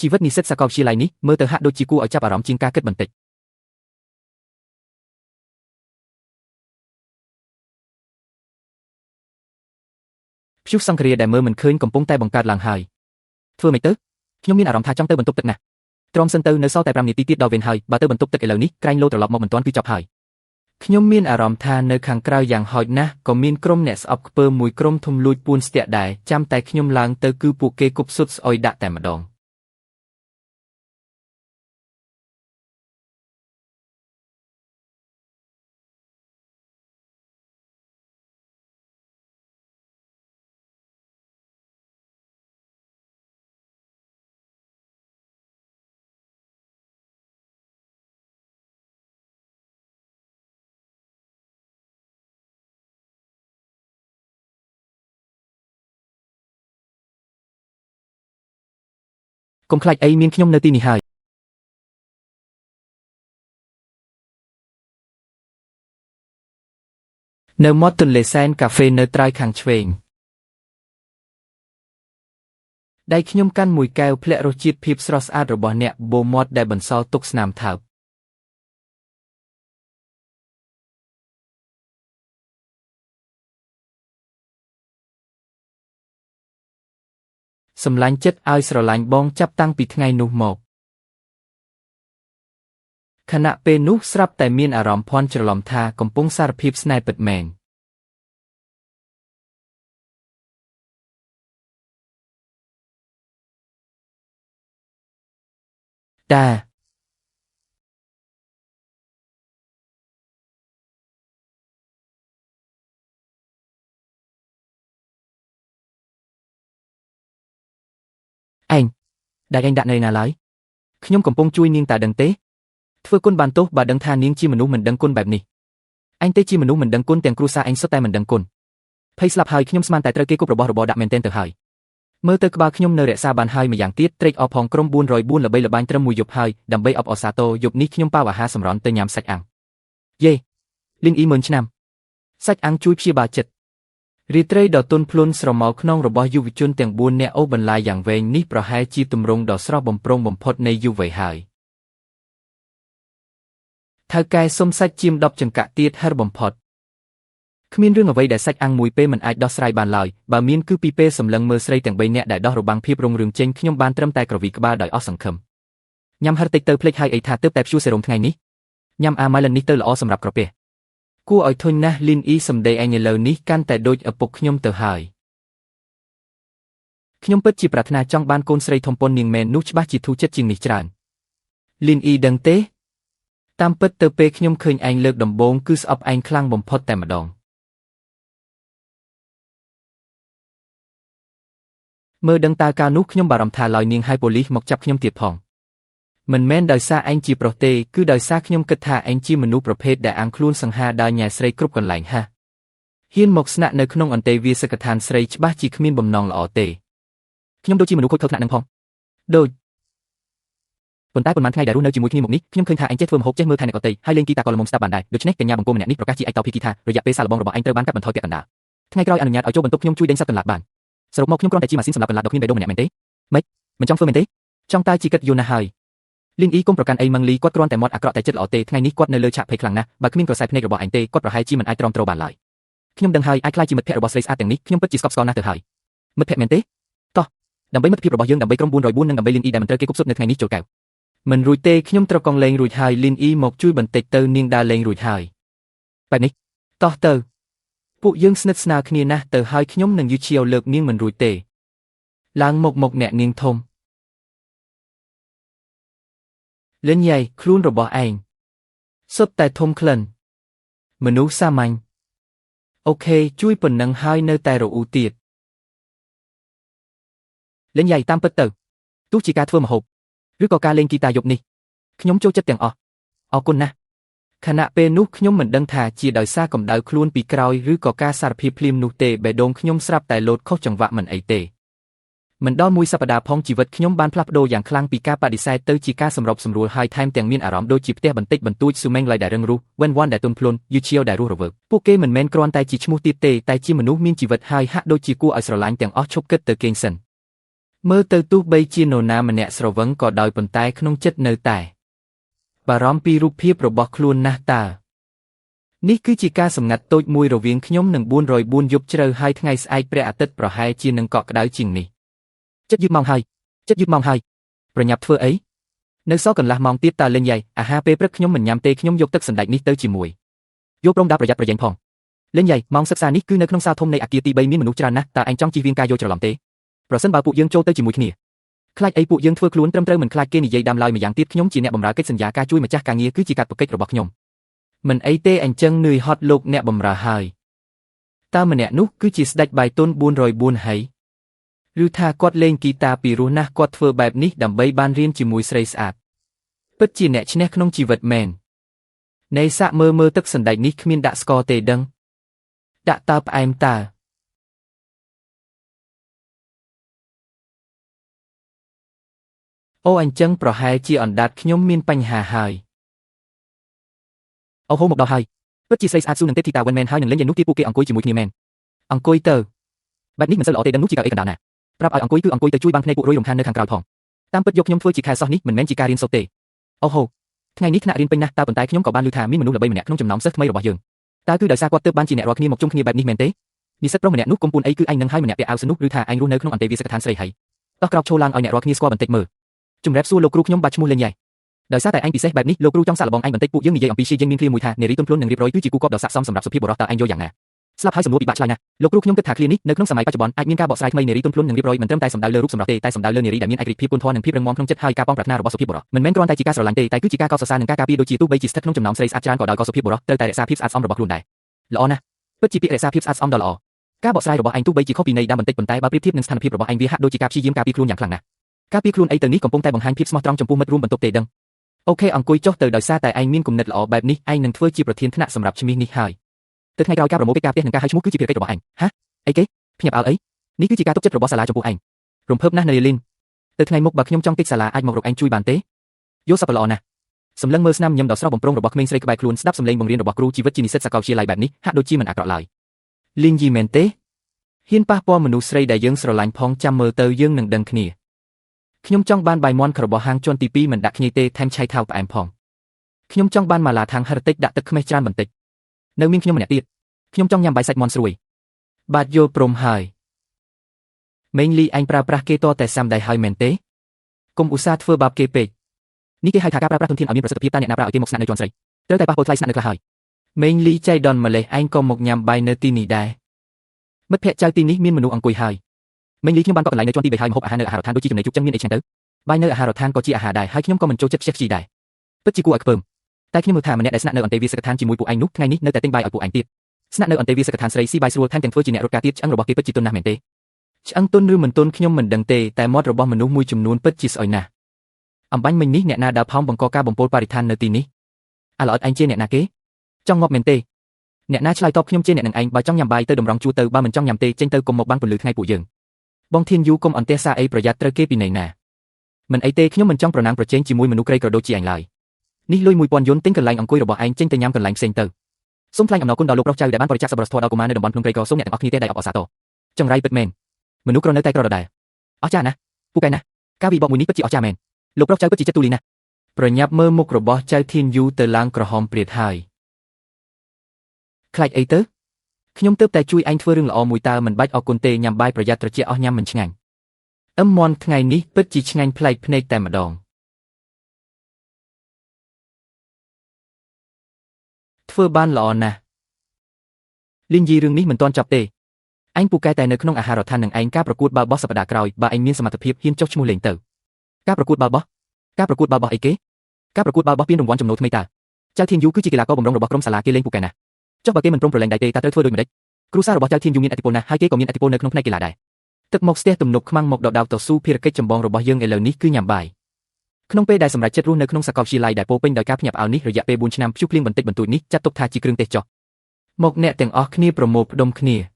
ជីវិតនិស្សិតសាកលវិទ្យាល័យនេះមើលទៅហាក់ដូចជាគួរឲ្យចាប់អារម្មណ៍ជាងការគិតបន្តិចព្យុះសង្ឃរាដែលមើលមិនឃើញកំពុងតែបង្កើតឡើងហើយធ្វើម៉េចទៅខ្ញុំមានអារម្មណ៍ថាចង់ទៅបន្ទប់ទឹកណាស់ទ្រាំសិនទៅនៅសល់តែ5នាទីទៀតដល់វេនហើយបើទៅបន្ទប់ទឹកឥឡូវនេះក្រែងលោត្រឡប់មកមិនទាន់គឺចប់ហើយ ខ្ញុំមានអារម្មណ៍ថានៅខាងក្រៅយ៉ាងហោចណាស់ក៏មានក្រុមអ្នកស្អប់ខ្ពើមមួយក្រុមធំលួចពួនស្ទាក់ដែរចាំតែខ្ញុំឡើងទៅគឺពួកគេគប់សុទ្ធស្អុយដាក់តែម្ដងកុំខ្លាចអីមានខ្ញុំនៅទីនេះហើយនៅមាត់ទន្លេសែនកាហ្វេនៅត្រើយខាងឆ្វេងដៃខ្ញុំកាន់មួយកែវភ្លាក់រសជាតិភាពស្រស់ស្អាតរបស់អ្នកបូមាត់ដែលបន្សល់ទុកស្នាមថើបសម្លាញ់ចិត្តឲ្យស្រឡាញ់បងចាប់តាំងពីថ្ងៃនោះមកខណៈពេលនោះស្រាប់តែមានអារម្មណ៍ភ័ន្តច្រឡំថាកំពុងសារភាពស្នេហ៍ពិតមែនតាឯងដែលឯងដាក់នៅណាឡើយខ្ញុំកំពុងជួយនាងតាដឹងទេធ្វើគុណបានទោសបើដឹងថានាងជាមនុស្សមិនដឹងគុណបែបនេះឯងទេជាមនុស្សមិនដឹងគុណទាំងគ្រួសារឯងសុទ្ធតែមិនដឹងគុណភ័យស្លាប់ហើយខ្ញុំស្មានតែត្រូវគេគប់របស់របរដាក់មែនទែនទៅហើយមើលទៅក្បាលខ្ញុំនៅរក្សាបានហើយម្យ៉ាងទៀតត្រេកអរផងក្រុម404ល្បីល្បាញត្រឹមមួយយប់ហើយដើម្បីអបអរសាទរយប់នេះខ្ញុំប៉ាវអាហារសម្រន់ទៅញ៉ាំសាច់អាំងយេលីនអ៊ី10000ឆ្នាំសាច់អាំងជួយព្យាបាលចិត្តរាត្រីដ៏ទន់ភ្លន់ស្រមោលខ្នងរបស់យុវជនទាំង4នាក់អូសបន្លាយយ៉ាងវែងនេះប្រហែលជាទម្រង់ដ៏ស្រស់បំព្រងបំផុតនៃយុវវ័យហើយថៅកែសុំសាច់ជៀម10ចង្កាក់ទៀតហិរបំផុតគ្មានរឿងអ្វីដែលសាច់អាំងមួយពេលមិនអាចដោះស្រាយបានឡើយបើមានគឺពីពេលសម្លឹងមើលស្រីទាំង3នាក់ដែលដោះរបាំងភាពរុងរឿងចេញខ្ញុំបានត្រឹមតែក្រវីក្បាលដោយអស់សង្ឃឹមញ៉ាំហិរតិចទៅភ្លេចហើយអីថាទើបតែព្យួរសេរ៉ូមថ្ងៃនេះញ៉ាំអាម៉ាឡិននេះទៅល្អសម្រាប់ក្រពះគួរឲ្យធុញណាស់លីនអ៊ីសម្ដីឯងឥឡូវនេះកាន់តែដូចឪពុកខ្ញុំទៅហើយខ្ញុំពិតជាប្រាថ្នាចង់បានកូនស្រីធំប៉ុននាងមែននោះច្បាស់ជាធូរចិត្តជាងនេះច្រើនលីនអ៊ីដឹងទេតាមពិតទៅពេលខ្ញុំឃើញឯងលើកដំបូងគឺស្អប់ឯងខ្លាំងបំផុតតែម្ដងមើលដឹងតើកាលនោះខ្ញុំបារម្ភថាឡើយនាងហើយប៉ូលីសមកចាប់ខ្ញុំទៀតផងមិនមែនដោយសារឯងជាប្រុសទេគឺដោយសារខ្ញុំគិតថាឯងជាមនុស្សប្រភេទដែលអាំងខ្លួនសង្ហាដើរញ៉ែស្រីគ្រប់កន្លែងហាហ៊ានមកស្នាក់នៅក្នុងអន្តេវាសិកដ្ឋានស្រីច្បាស់ជាគ្មានបំណងល្អទេខ្ញុំដូចជាមនុស្សខូចខើថ្នាក់នឹងផងដូចប៉ុន្តែប៉ុន្មានថ្ងៃដែលរស់នៅជាមួយគ្នាមកនេះខ្ញុំឃើញថាឯងចេះធ្វើម្ហូបចេះមើលថែអ្នកដទៃហើយលេងហ្គីតាក៏ល្មមស្ដាប់បានដែរដូច្នេះកញ្ញាបង្គោលម្នាក់នេះប្រកាសជាឯកតោភីគីថារយៈពេលសាកល្បងរបស់ឯងត្រូវបានកាត់បន្ថយពាក់កណ្ដាលថ្ងៃក្រោយអនុញ្ញាតឲ្យចូលបន្ទប់ខ្ញុំជួយដេញសត្វកន្លះបានសរុបមកខ្ញុំគ្រាន់តែជាម៉ាស៊ីនសម្រាប់កន្លះដ៏គ្មានបេះដូងម្នាក់មែនទេម៉េចមិនចង់ធ្វើមែនទេចង់តើជីកិតយូរណាស់ហើយលីនអ៊ីកុំប្រកាន់អីម៉ឹងលីគាត់គ្រាន់តែមាត់អាក្រក់តែចិត្តល្អទេថ្ងៃនេះគាត់នៅលើឆាកភ័យខ្លាំងណាស់បើគ្មានក្រសែភ្នែករបស់ឯងទេគាត់ប្រហែលជាមិនអាចទ្រាំទ្របានឡើយខ្ញុំដឹងហើយអាចខ្លាចជាមិត្តភក្តិរបស់ស្រីស្អាតទាំងនេះខ្ញុំពិតជាស្កប់ស្កល់ណាស់ទៅហើយមិត្តភក្តិមែនទេតោះដើម្បីមិត្តភាពរបស់យើងដើម្បីក្រុម404និងដើម្បីលីនអ៊ីដែលមិនត្រូវគេគប់សុទ្ធនៅថ្ងៃនេះចូលកៅមិនរួចទេខ្ញុំត្រូវកង់លេងរួចហើយលីនអ៊ីមកជួយបន្តិចទៅនាងដើរលេងរួចហើយបែបនេះតោះទៅពួកយើងស្និទ្ធស្នាលគ្នាណាស់ទៅហើយខ្ញុំនឹងយឺឈៀវលើកនាងមិនរួចទេឡើងមកអ្នកនាងធំលិនយាយខ្លួនរបស់ឯងសុទ្ធតែធំក្លិនមនុស្សសាមញ្ញអូខេជួយប៉ុណ្ណឹងហើយនៅតែរអ៊ូទៀតលិនយាយតាមពិតទៅទោះជាការធ្វើម្ហូបឬក៏ការលេងហ្គីតាយប់នេះខ្ញុំចូលចិត្តទាំងអស់អរគុណណាស់ខណៈពេលនោះខ្ញុំមិនដឹងថាជាដោយសារកម្ដៅខ្លួនពីក្រោយឬក៏ការសារភាពភ្លាមនោះទេបេះដូងខ្ញុំស្រាប់តែលោតខុសចង្វាក់មិនអីទេមិនដល់មួយសប្តាហ៍ផងជីវិតខ្ញុំបានផ្លាស់ប្ដូរយ៉ាងខ្លាំងពីការបដិសេធទៅជាការសម្របសម្រួលហើយថែមទាំងមានអារម្មណ៍ដូចជាផ្ទះបន្តិចបន្តួចស៊ូមេងឡៃដែលរឹងរូសវិនវ៉ាន់ដែលទន់ភ្លន់យូឈៀវដែលរស់រវើកពួកគេមិនមែនគ្រាន់តែជាឈ្មោះទៀតទេតែជាមនុស្សមានជីវិតហើយហាក់ដូចជាគួរឲ្យស្រឡាញ់ទាំងអស់ឈប់គិតទៅគេងសិនមើលទៅទោះបីជានរណាម្នាក់ស្រវឹងក៏ដោយប៉ុន្តែក្នុងចិត្តនៅតែបារម្ភពីរូបភាពរបស់ខ្លួនណាស់តើនេះគឺជាការសម្ងាត់តូចមួយរវាងខ្ញុំនិង404យប់ជ្រៅហើយថ្ងៃស្អែកព្រះអាទិត្យប្រហែលជានឹងកក់ក្ដៅជាងនេះចិត្តយឺតម៉ោងហើយប្រញាប់ធ្វើអីនៅសល់កន្លះម៉ោងទៀតតើលេងយាយអាហារពេលព្រឹកខ្ញុំមិនញ៉ាំទេខ្ញុំយកទឹកសណ្តែកនេះទៅជាមួយ យកព្រមដាក់ប្រយ័ត្នប្រយែងផងលេងໃຫญ่ម៉ោងសិក្សានេះគឺនៅក្នុងសាលធំនៃអគារទី3មានមនុស្សច្រើនណាស់តើឯងចង់ជៀសវាងការយល់ច្រឡំទេប្រសិនបើពួកយើងចូលទៅជាមួយគ្នាខ្លាចអីពួកយើងធ្វើខ្លួនត្រឹមត្រូវមិនខ្លាចគេនិយាយដើមឡើយម្យ៉ាងទៀតខ្ញុំជាអ្នកបម្រើកិច្ចសន្យាការជួយម្ចាស់ការងារគឺជាកាតព្វកិច្ចរបស់ខ្ញុំមិនអីទេអញ្ចឹងនឿយហត់លោកអ្នកបម្រើហើយតើម្នាក់នោះគឺជាស្ដេចបាយទុន404ហើយឬថាគាត់លេងហ្គីតាពីរោះណាស់គាត់ធ្វើបែបនេះដើម្បីបានរៀនជាមួយស្រីស្អាតពិតជាអ្នកឈ្នះក្នុងជីវិតមែនណេសាក់មើលទឹកសណ្ដែកនេះគ្មានដាក់ស្ករទេដឹងដាក់តើផ្អែមតើអូអញ្ចឹងប្រហែលជាអណ្ដាតខ្ញុំមានបញ្ហាហើយអូហូមកដល់ហើយពិតជាស្រីស្អាតស៊ូនឹងទេធីតាវិនមែនហើយនឹងលេងយ៉ាងនោះទៀតពួកគេអង្គុយជាមួយគ្នាមែនអង្គុយទៅបែបនេះមិនសូវល្អទេដឹងនោះជាកៅអីកណ្ដាលណាប្រាប់ឲ្យអង្គុយគឺអង្គុយទៅជួយបាំងភ្នែកពួករយរំខាននៅខាងក្រោយផងតាមពិតយកខ្ញុំធ្វើជាខែសោះនេះមិនមែនជាការរៀនសូត្រទេអូហូថ្ងៃនេះថ្នាក់រៀនពេញណាស់តើប៉ុន្តែខ្ញុំក៏បានឮថាមានមនុស្សល្បីម្នាក់ក្នុងចំណោមសិស្សថ្មីរបស់យើងតើគឺដោយសារគាត់ទើបបានជាអ្នករាល់គ្នាមកជុំគ្នាបែបនេះមែនទេនិស្សិតប្រុសម្នាក់នោះកុំពួនអីគឺឯងនឹងហើយម្នាក់ពាក់អាវស្នុះឬថាឯងរស់នៅក្នុងអន្តេវាសិកដ្ឋានស្រីហើយតោះក្រោកឈរឡើងឲ្យអ្នករាល់គ្នាស្គាល់បន្តិចមើលជំរាបសួរលោកគ្រូខ្ញុំបាត់ឈ្មោះលេងយ៉ៃដោយសារតែឯងពិសេសបែបនេះលោកគ្រូចង់សាកល្បងឯងបន្តិចពួកយើងនិយាយអំពីជាយើងមានឃ្លាមួយថានារីទន់ភ្លន់និងរៀបរយគឺជាគូគប់ដ៏ស័ក្តិសមសម្រាប់សុភាពបុរសតើឯងយល់យ៉ាងណាស្លាប់ហើយសំណួរពិបាកឆ្លើយណាស់លោកគ្រូខ្ញុំគិតថាឃ្លានេះនៅក្នុងសម័យបច្ចុប្បន្នអាចមានការបកស្រាយថ្មីនារីទន់ភ្លន់និងរៀបរយមិនត្រឹមតែសំដៅលើរូបសម្រស់ទេតែសំដៅលើនារីដែលមានឯករាជ្យភាពគុណធម៌និងភាពរឹងមាំក្នុងចិត្តហើយការប៉ងប្រាថ្នារបស់សុភាពបុរសមិនមែនគ្រាន់តែជាការស្រឡាញ់ទេតែគឺជាការកោតសរសើរនិងការការពារដូចជាទោះបីជាស្ថិតក្នុងចំណោមស្រីស្អាតច្រើនក៏ដោយក៏សុភាពបុរសត្រូវតែរក្សាភាពស្អាតស្អំរបស់ខ្លួនដែរល្អណាស់ពិតជាពាក្យរក្សាភាពស្អាតស្អំដ៏ល្អការបកស្រាយរបស់ឯងទោះបីជាខុសពីន័យដើមបន្តិចប៉ុន្តែបើប្រៀបធៀបនឹងស្ថានភាពរបស់ឯងវាហាក់ដូចជាការព្យាយាមការពារខ្លួនយ៉ាងខ្លាំងណាស់ការពារខ្លួនអីទៅនេះកំពុងតែបង្ហាញភាពស្មោះត្រង់ចំពោះមិត្តរួមបន្ទប់ទេដឹងអូខេអង្គុយចុះទៅដោយសារតែឯងមានគំនិតល្អបែបនេះឯងនឹងធ្វើជាប្រធានថ្នាក់សម្រាប់ឈ្មោះនេះហើយទៅថ្ងៃក្រោយការប្រមូលកិច្ចការផ្ទះនិងការហៅឈ្មោះគឺជាភារកិច្ចរបស់ឯងហាអីគេភ្ញាក់ផ្អើលអីនេះគឺជាការទុកចិត្តរបស់សាលាចំពោះឯងរំភើបណាស់នារីលីនទៅថ្ងៃមុខបើខ្ញុំចង់កិច្ចសាលាអាចមករកឯងជួយបានទេយល់សប្បុរសល្អណាស់សម្លឹងមើលស្នាមញញឹមដ៏ស្រស់បំព្រងរបស់ក្មេងស្រីក្បែរខ្លួនស្ដាប់សំឡេងបង្រៀនរបស់គ្រូជីវិតជានិស្សិតសាកលវិទ្យាល័យបែបនេះហាក់ដូចជាមិនអាក្រក់ឡើយលីនយីមែនទេហ៊ានប៉ះពាល់មនុស្សស្រីដែលយើងស្រឡាញ់ផងចាំមើលទៅយើងនឹងដឹងគ្នាខ្ញុំចង់បានបាយមាន់របស់ហាងជាន់ទី2មិនដាក់ខ្ញីទេថែមឆៃថាវផ្អែមផងខ្ញុំចង់បានម៉ាឡាថាងហឹរតិចដាក់ទឹកខ្មេះច្រើនបន្តិចនៅមានខ្ញុំម្នាក់ទៀតខ្ញុំចង់ញ៉ាំបាយសាច់មាន់ស្រួយបាទយល់ព្រមហើយមេងលីឯងប្រើប្រាស់គេតតែសាំដែរហើយមែនទេកុំឧស្សាហ៍ធ្វើបាបគេពេកនេះគេហៅថាការប្រើប្រាស់ធនធានឲ្យមានប្រសិទ្ធភាពតើអ្នកណាប្រើឲ្យគេមកស្នាក់នៅជាន់ស្រីត្រូវតែប៉ះពាល់ថ្លៃស្នាក់នៅខ្លះហើយមេងលីចៃដនម្លេះឯងក៏មកញ៉ាំបាយនៅទីនេះដែរមិត្តភក្តិចៅទីនេះមានមនុស្សអង្គុយហើយមេងលីខ្ញុំបានកក់កន្លែងនៅជាន់ទី3ហើយម្ហូបអាហារនៅអាហារដ្ឋានដូចជាចំណីជុកចឹងមានអីឆ្ងាញ់ទៅបាយនៅអាហារដ្ឋានក៏ជាអាហារដែរហើយខ្ញុំក៏មិនចូលចិត្តខ្ជិះខ្ជីដែរពិតជាគួរឲ្យខ្ពើមតែខ្ញុំមើលថាម្នាក់ដែលស្នាក់នៅអន្តេវាសិកដ្ឋានជាមួយពួកឯងនោះថ្ងៃនេះនៅតែទិញបាយឲ្យពួកឯងទៀតស្នាក់នៅអន្តេវាសិកដ្ឋានស្រីស៊ីបាយស្រួលថែមទាំងធ្វើជាអ្នករត់ការទៀតឆ្អឹងរបស់គេពិតជាទុនណាស់មែនទេឆ្អឹងទុនឬមិនទុនខ្ញុំមិនដឹងទេតែមាត់របស់មនុស្សមួយចំនួនពិតជាស្អុយណាស់អំបញ្ញមិញនេះអ្នកណាដើរផោមបង្កការបំពុលបរិស្ថាននៅទីនេះអាល្អិតឯងជាអ្នកណាគេចង់ងាប់មែនទេអ្នកណាឆ្លើយតបខ្ញុំជាអ្នកនឹងឯងបើចង់ញ៉ាំបាយទៅតម្រង់ជួរទៅបើមិនចង់ញ៉ាំទេចេញទៅកុំមកបាំងពន្លឺថ្ងៃពួកយើងបងធានយូកុំអន្ទះសារអីប្រយ័ត្នត្រូវគេពីណីណាមិនអីទេខ្ញុំមិនចង់ប្រណាំងប្រជែងជាមួយមនុស្សក្រីក្រដូចជាឯងឡើយនេះលុយ1000យន្តទិញកន្លែងអង្គុយរបស់ឯងចេញទៅញ៉ាំកន្លែងផ្សេងទៅសូមថ្លែងអំណរគុណដល់លោកប្រុសចៅដែលបានបរិច្ចាគសប្បុរសធម៌ដល់កុមារនៅតំបន់ភ្នំក្រីក្រសូមអ្នកទាំងអស់គ្នាទេដែលអបអរសាទរចង្រៃពិតមែនមនុស្សក្រនៅតែក្រដដែលអស្ចារ្យណាស់ពូកែណាស់ការវិបកមួយនេះពិតជាអស្ចារ្យមែនលោកប្រុសចៅពិតជាចិត្តទូលីណាស់ប្រញាប់មើលមុខរបស់ចៅធានយូទៅឡើងក្រហមព្រាតហើយខ្លាចអីទៅខ្ញុំទើបតែជួយឯងធ្វើរឿងល្អមួយតើមិនបាច់អរគុណទេញ៉ាំបាយប្រយ័ត្នត្រជាក់អស់ញ៉ាំមិនឆ្ងាញ់មាន់ថ្ងៃនេះពិតជាឆ្ងាញ់ប្លែកភ្នែកតែម្ដងធ្វើបានល្អណាស់លីនយីរឿងនេះមិនទាន់ចប់ទេឯងពូកែតែនៅក្នុងអាហារដ្ឋាននឹងឯងការប្រកួតបាល់បោះសប្តាហ៍ក្រោយបើឯងមានសមត្ថភាពហ៊ានចុះឈ្មោះលេងទៅការប្រកួតបាល់បោះអីគេការប្រកួតបាល់បោះពានរង្វាន់ចំណូលថ្មីតើចៅធានយូគឺជាកីឡាករបម្រុងរបស់ក្រុមសាលាគេលេងពូកែណាចុះបើគេមិនព្រមប្រឡែងដែរទេតើត្រូវធ្វើដូចម្ដេចគ្រូសាស្ត្ររបស់ចៅធានយូមានឥទ្ធិពលណាស់ហើយគេក៏មានឥទ្ធិពលនៅក្នុងផ្នែកកីឡាដែរទឹកមកស្ទះទំនប់ខ្មាំងមកដដៅតស៊ូភារកិច្ចចម្បងរបស់យើងឥឡូវនេះគឺញ៉ាំបាយក្នុងពេលដែលសម្រាប់ចិត្តរស់នៅក្នុងសាកលវិទ្យាល័យដែលពោពេញដោយការភ្ញាក់ផ្អើលនេះរយៈពេល4ឆ្នាំភ្ជុះភ្លៀងបន្តិចបន្តួចនេះចាត់ទុកថាជាគ្រឿងទេសចុះមកអ្នកទាំងអស់គ្នាប្រមូលផ្ដុំគ្នា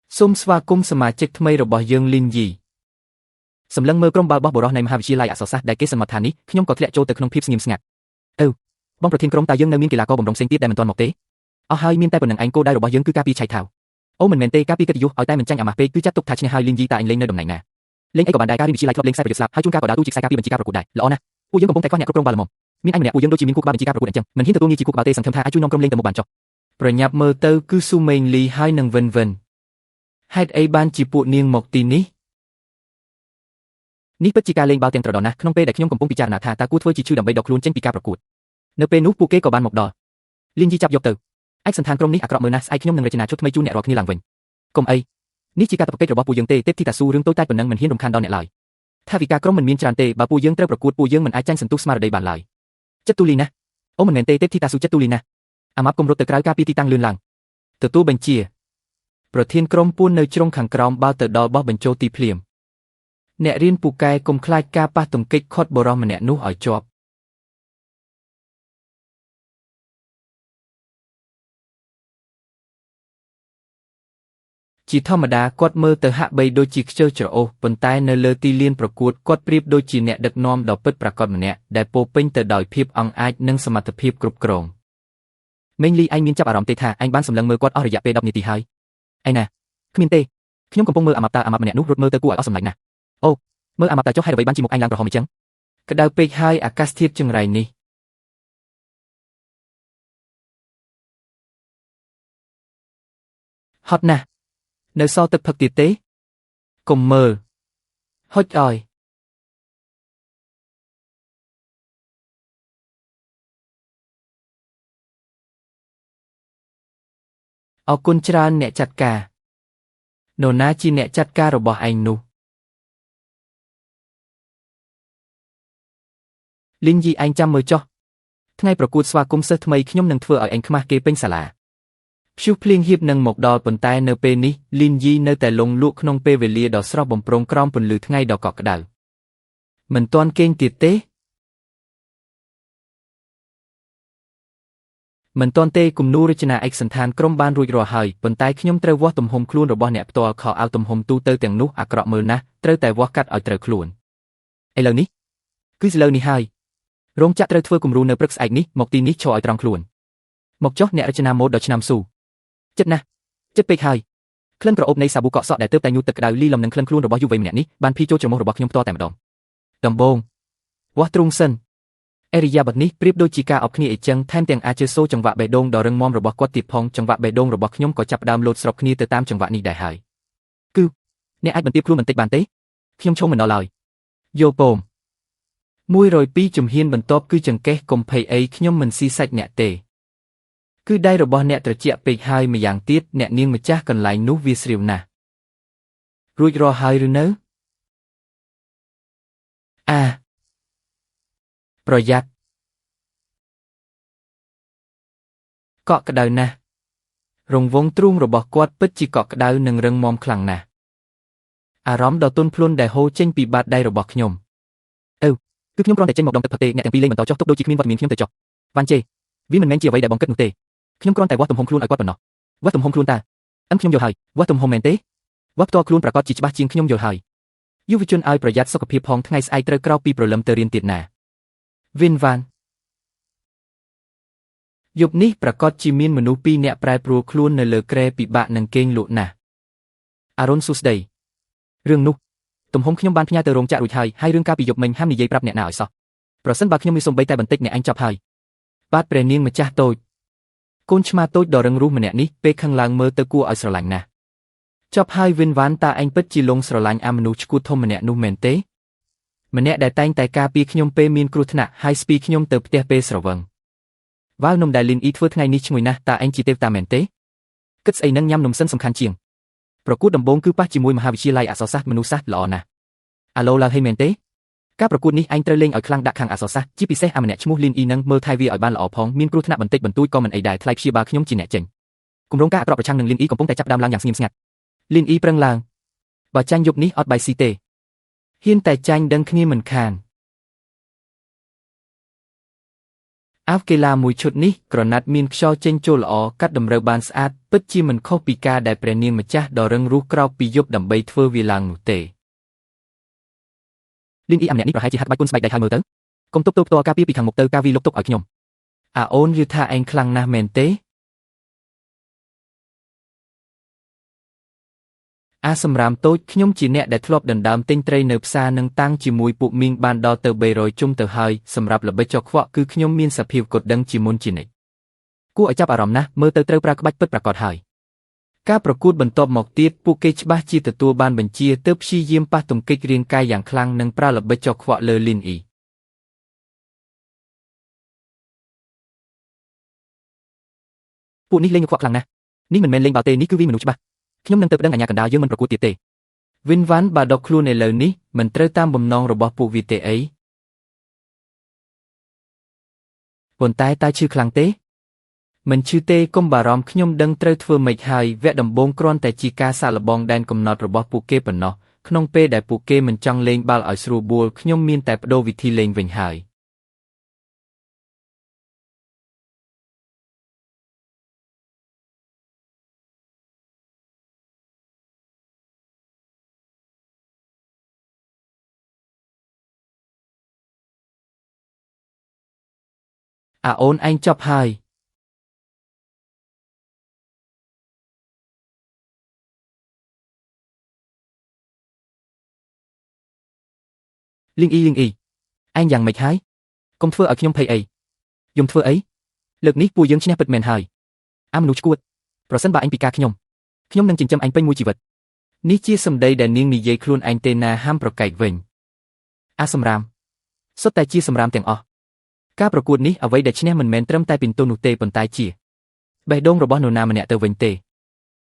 សូមស្វាគមន៍សមាជិកថ្មីរបស់យើងលីនយីសម្លឹងមើលក្រុមបាល់បោះបុរសនៃមហាវិទ្យាល័យអក្សរសាស្ត្រដែលគេសន្មតថានេះខ្ញុំក៏ធ្លាក់ចូលទៅក្នុងភាពស្ងៀមស្ងាត់បងប្រធានក្រុមតើយើងនៅមានកីឡាករបម្រុងផ្សេងទៀតដែលមិនទាន់មកទេអស់ហើយមានតែប៉ុណ្្នឹងឯងគោលដៅរបស់យើងគឺការពារឆៃថាវអូមិនមែនទេការពារកិត្តិយសឲ្យតែមិនចាញ់អាម៉ាស់ពេកគឺចាត់ទុកថាឈ្នះហើយលីនយីតើឯងលេងនៅតំណែងណាលេងអីក៏បានដែរការរៀនវិទ្យាល័យធ្លាប់លេងខ្សែប្រយុទ្ធស្លាប់ហើយជួនកាលក៏ដើរតួជាខ្សែការពារបញ្ជីការប្រកួតដែរល្អណាស់ពួកយើងកំពុងតែខ្វះអ្នកគ្រប់គ្រងបាល់ល្មមមានឯងម្នាក់ពួកយើងដូចជាមានគូក្បាលបញ្ជីការប្រកួតអញ្ចឹងមិនហ៊ានទទួលងារជាគូក្បាលទេសង្ឃឹមថាអាចជួយនាំក្រុមលេងទៅមុខបានចុះប្រញាប់មើលទៅគឺស៊ូមេងលីហើយនឹងវិនហេតុអីបានជាពួកនាងមកទីនេះនេះពិតជាការលេងបាល់ទាំងត្រដរណាស់ក្នុងពេលដែលខ្ញុំកំពុងពិចារណាថាតើគួរធ្វើជាឈឺដើម្បីដកខ្លួនចេញពីការប្រកួតនៅពេលនោះពួកគេក៏បានមកដល់លីនយីចាប់យកទៅ ឯកសន្តានក្រុមនេះអាក្រក់មើលណាស់ស្អែកខ្ញុំនឹងរចនាឈុតថ្មីជូនអ្នករាល់គ្នាឡើងវិញកុំអីនេះជាការតបពេករបស់ពួកយើងទេទេពធីតាស៊ូរឿងតូចតាចប៉ុណ្ណឹងមិនហ៊ានរំខានដល់អ្នកឡើយថាវិការក្រុមមិនមានច្រើនទេបើពួកយើងត្រូវប្រកួតពួកយើងមិនអាចចាញ់សន្ទុះស្មារតីបានឡើយចិត្តទូលីណាអូមិនមែនទេទេពធីតាស៊ូចិត្តទូលីណាអាម៉ាប់កុំរត់ទៅក្រៅការពីទីតាំងលឿនឡើងទទួលបញ្ជាប្រធានក្រុមពួននៅជ្រុងខាងក្រោមបើទៅដល់បោះបញ្ចូលទីភ្លាមអ្នករៀនពូកែកុំខ្លាចការប៉ះទង្គិចខុតបរោះម្នាក់នោះឲ្យជាប់ជាធម្មតាគាត់មើលទៅហាក់បីដូចជាខ្ជិលច្រអូសប៉ុន្តែនៅលើទីលានប្រកួតគាត់ប្រៀបដូចជាអ្នកដឹកនាំដ៏ពិតប្រាកដម្នាក់ដែលពោពេញទៅដោយភាពអង់អាចនិងសមត្ថភាពគ្រប់គ្រងមេងលីឯងមានចាប់អារម្មណ៍ទេថាឯងបានសម្លឹងមើលគាត់អស់រយៈពេល10នាទីហើយឯណាគ្មានទេខ្ញុំកំពុងមើលអាម៉ាប់តាអាម៉ាប់ម្នាក់នោះរត់មើលទៅគួរឲ្យអស់សម្លេចណាស់អូមើលអាម៉ាប់តាចុះហេតុអ្វីបានជាមុខឯងឡើងក្រហមអញ្ចឹងក្តៅពេកហើយអាកាសធាតុចង្រៃនេះហត់ណាស់នៅសល់ទឹកផឹកទៀតទេកុំមើលហុចអើយអរគុណច្រើនអ្នកចាត់ការនរណាជាអ្នកចាត់ការរបស់ឯងនោះលីនយីឯងចាំមើលចុះថ្ងៃប្រកួតស្វាគមន៍សិស្សថ្មីខ្ញុំនឹងធ្វើឲ្យឯងខ្មាស់គេពេញសាលាព្យុះភ្លៀងហៀបនឹងមកដល់ប៉ុន្តែនៅពេលនេះលីនយីនៅតែលង់លក់ក្នុងពេលវេលាដ៏ស្រស់បំព្រងក្រោមពន្លឺថ្ងៃដ៏កក់ក្ដៅមិនទាន់គេងទៀតទេមិនទាន់ទេគំនូររចនាឯកសណ្ឋានក្រុមបានរួចរាល់ហើយប៉ុន្តែខ្ញុំត្រូវវាស់ទំហំខ្លួនរបស់អ្នកផ្ទាល់ខោអាវទំហំទូទៅទាំងនោះអាក្រក់មើលណាស់ត្រូវតែវាស់កាត់ឲ្យត្រូវខ្លួនឥឡូវនេះគឺឥឡូវនេះហើយរោងចក្រត្រូវធ្វើគំរូនៅព្រឹកស្អែកនេះមកទីនេះឈរឲ្យត្រង់ខ្លួនមកចុះអ្នករចនាម៉ូដដ៏ឆ្នាំស៊ូចិត្តណាស់ចិត្តពេកហើយក្លិនក្រអូបនៃសាប៊ូកក់សក់ដែលទើបតែញូតទឹកក្តៅលីលំនឹងក្លិនខ្លួនរបស់យុវវ័យម្នាក់នេះបានភីចូលច្រមុះរបស់ខ្ញុំផ្ទាល់តែម្ដងដំបងវាស់ទ្រូងសិនអេរីយ៉ាបតនេះប្រៀបដូចជាការអបគ្នាអីចឹងថែមទាំងអាចជើសូចង្វាក់បេះដូងដ៏រឹងមាំរបស់គាត់ទៀតផងចង្វាក់បេះដូងរបស់ខ្ញុំក៏ចាប់ផ្ដើមលោតស្របគ្នាទៅតាមចង្វាក់នេះដែរហើយគឺអ្នកអាចបន្ទាបខ្លួនបន្តិចបានទេខ្ញុំឈោងមិនដល់ឡើយយោពម102ជំហានបន្ទាប់គឺចង្កេះកុំភ័យអីខ្ញុំមិនស៊ីសាច់អ្នកទេគឺដៃរបស់អ្នកត្រជាក់ពេកហើយម្យ៉ាងទៀតអ្នកនាងម្ចាស់កន្លែងនោះវាស្រាវណាស់រួចរាល់ហើយឬនៅប្រយ័ត្នកក់ក្ដៅណាស់រង្វង់ទ្រូងរបស់គាត់ពិតជាកក់ក្ដៅនិងរឹងមាំខ្លាំងណាស់អារម្មណ៍ដ៏ទន់ភ្លន់ដែលហូរចេញពីបាតដៃរបស់ខ្ញុំគឺខ្ញុំគ្រាន់តែចេញមកដងទឹកផឹកទេអ្នកទាំងពីរលេងបន្តចុះទុកដូចជាគ្មានវត្តមានខ្ញុំទៅចុះវ៉ាន់ជេវាមិនមែនជាអ្វីដែលបងគិតនោះទេខ្ញុំគ្រាន់តែវាស់ទំហំខ្លួនឲ្យគាត់ប៉ុណ្ណោះវាស់ទំហំខ្លួនតើខ្ញុំយល់ហើយវាស់ទំហំមែនទេវាស់ផ្ទាល់ខ្លួនប្រកាសជាច្បាស់ជាងខ្ញុំយល់ហើយយុវជនឲ្យប្រយ័ត្នសុខភាពផងថ្ងៃស្អែកត្រូវក្រោកពីព្រលឹមទៅរៀនទៀតណាវិនវ៉ាន់យប់នេះប្រកាសជាមានមនុស្ស2នាក់ប្រែប្រួលខ្លួននៅលើគ្រែពិបាកនឹងគេងលក់ណាស់អារុនសុស្ដីរឿងនោះទំហំខ្ញុំបានផ្ញើទៅរោងចក្ររួចហើយរឿងការពីយប់មិញហាមនិយាយប្រាប់អ្នកណាឲ្យសោះប្រសិនបើខ្ញុំមានសំបីតែបន្តិចអ្នកឯងចាប់ហើយបាទព្រះនាងម្ចាស់តូចកូនឆ្មាតូចដ៏រឹងរូសម្នាក់នេះពេលខឹងឡើងមើលទៅគួរឲ្យស្រឡាញ់ណាស់ចប់ហើយវិនវ៉ាន់តាឯងពិតជាលងស្រឡាញ់អាមនុស្សឈួតធំម្នាក់នោះមែនទេម្នាក់ដែលតែងតែការពារខ្ញុំពេលមានគ្រោះថ្នាក់ហើយស្ពីខ្ញុំទៅផ្ទះពេលស្រវឹងវ៉ាវនំដែលលីនអ៊ីធ្វើថ្ងៃនេះឈ្ងុយណាស់តាឯងជាទេវតាមែនទេគិតស្អីនឹងញ៉ាំនំសិនសំខាន់ជាងប្រកួតដំបូងគឺប៉ះជាមួយមហាវិទ្យាល័យអក្សរសាស្ត្រមនុស្សសាស្ត្រល្អណាស់អាឡូឡើងហេមែនទេការប្រកួតនេះឯងត្រូវលេងឲ្យខ្លាំងដាក់ខាងអក្សរសាស្ត្រជាពិសេសអាម្នាក់ឈ្មោះលីនអ៊ីនឹងមើលថែវាឲ្យបានល្អផងមានគ្រោះថ្នាក់បន្តិចបន្តួចក៏មិនអីដែរថ្លៃព្យាបាលខ្ញុំជាអ្នកចេញគម្រោងការអាក្រក់ប្រឆាំងនឹងលីនអ៊ីកំពុងតែចាប់ផ្ដើមឡើងយ៉ាងស្ងៀមស្ងាត់លីនអ៊ីប្រឹងឡើងបើចាញ់យប់នេះអត់បាយស៊ីទេហ៊ានតែចាញ់ដឹងគ្នាមិនខានអាវកីឡាមួយឈុតនេះក្រណាត់មានខ្យល់ចេញចូលល្អកាត់តម្រូវបានស្អាតពិតជាមិនខុសពីការដែលព្រះនាងម្ចាស់ដ៏រឹងរូសក្រោកពីយប់ដើម្បីធ្វើវាឡើងនោះទេលីនអ៊ីអាម្នាក់នេះប្រហែលជាហាត់បាច់គុណស្បែកដៃហើយមើលទៅកុំទប់ទល់ផ្ទាល់ការពារពីខាងមុខទៅការវាលុកទុកឲ្យខ្ញុំអូនយល់ថាឯងខ្លាំងណាស់មែនទេសម្រាមតូចខ្ញុំជាអ្នកដែលធ្លាប់ដណ្ដើមទិញត្រីនៅផ្សារនិងតាំងជាមួយពួកមីងបានដល់ទៅ300ជុំទៅហើយសម្រាប់ល្បិចចុកខ្វក់គឺខ្ញុំមានសភាពកត់ដឹងជាមុនជានិច្ចគួរឲ្យចាប់អារម្មណ៍ណាស់មើលទៅត្រូវប្រើក្បាច់ពិតប្រាកដហើយការប្រកួតបន្ទាប់មកទៀតពួកគេច្បាស់ជាទទួលបានបញ្ជាទើបព្យាយាមប៉ះទង្គិចរាងកាយយ៉ាងខ្លាំងនិងប្រើល្បិចចុកខ្វក់លើលីនអ៊ី ពួកនេះលេងខ្វក់ខ្លាំងណាស់នេះមិនមែនលេងបាល់ទេនេះគឺវាមនុស្សច្បាស់ខ្ញុំនឹងទៅប្តឹងអាជ្ញាកណ្ដាលយើងមិនប្រកួតទៀតទេវិនវ៉ាន់បាដកខ្លួនឥឡូវនេះមិនត្រូវតាមបំណងរបស់ពួកវាទេអីប៉ុន្តែតើឈឺខ្លាំងទេមិនឈឺទេកុំបារម្ភខ្ញុំដឹងត្រូវធ្វើម៉េចហើយវគ្គដំបូងគ្រាន់តែជាការសាកល្បងដែនកំណត់របស់ពួកគេប៉ុណ្ណោះក្នុងពេលដែលពួកគេមិនចង់លេងបាល់ឲ្យស្រួលបួលខ្ញុំមានតែបដូរវិធីលេងវិញហើយអូនឯងចប់ហើយលីងអ៊ីឯងយ៉ាងម៉េចហើយកុំធ្វើឲ្យខ្ញុំភ័យអីយំធ្វើអីលើកនេះពួកយើងឈ្នះពិតមែនហើយមនុស្សឈួតប្រសិនបើឯងពិការខ្ញុំនឹងចិញ្ចឹមឯងពេញមួយជីវិតនេះជាសម្ដីដែលនាងនិយាយខ្លួនឯងទេណាហាំប្រកែកវិញសម្រាមសុទ្ធតែជាសម្រាមទាំងអស់ការប្រកួតនេះអ្វីដែលឈ្នះមិនមែនត្រឹមតែពិន្ទុនោះទេប៉ុន្តែជាបេះដូងរបស់នរណាម្នាក់ទៅវិញទេ